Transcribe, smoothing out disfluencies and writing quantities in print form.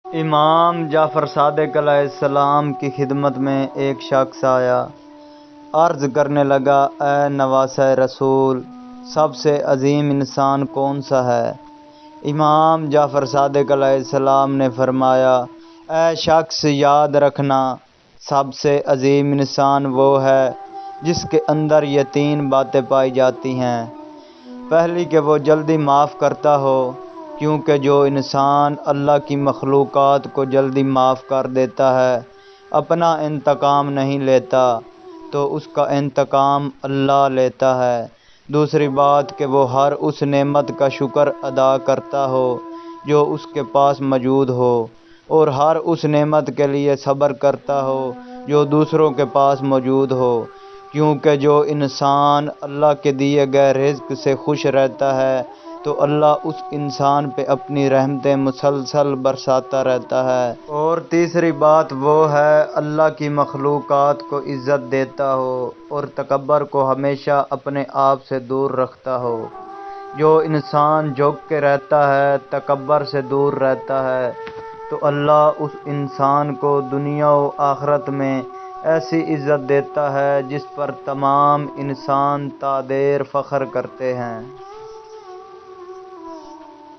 امام جعفر صادق علیہ السلام کی خدمت میں ایک شخص آیا، عرض کرنے لگا، اے نواسہ رسول، سب سے عظیم انسان کون سا ہے؟ امام جعفر صادق علیہ السلام نے فرمایا، اے شخص، یاد رکھنا، سب سے عظیم انسان وہ ہے جس کے اندر یہ 3 باتیں پائی جاتی ہیں۔ پہلی کہ وہ جلدی معاف کرتا ہو، کیونکہ جو انسان اللہ کی مخلوقات کو جلدی معاف کر دیتا ہے، اپنا انتقام نہیں لیتا تو اس کا انتقام اللہ لیتا ہے۔ دوسری بات کہ وہ ہر اس نعمت کا شکر ادا کرتا ہو جو اس کے پاس موجود ہو، اور ہر اس نعمت کے لیے صبر کرتا ہو جو دوسروں کے پاس موجود ہو، کیونکہ جو انسان اللہ کے دیے گئے رزق سے خوش رہتا ہے تو اللہ اس انسان پہ اپنی رحمتیں مسلسل برساتا رہتا ہے۔ اور تیسری بات وہ ہے اللہ کی مخلوقات کو عزت دیتا ہو اور تکبر کو ہمیشہ اپنے آپ سے دور رکھتا ہو۔ جو انسان جھک کے رہتا ہے، تکبر سے دور رہتا ہے، تو اللہ اس انسان کو دنیا و آخرت میں ایسی عزت دیتا ہے جس پر تمام انسان تا دیر فخر کرتے ہیں۔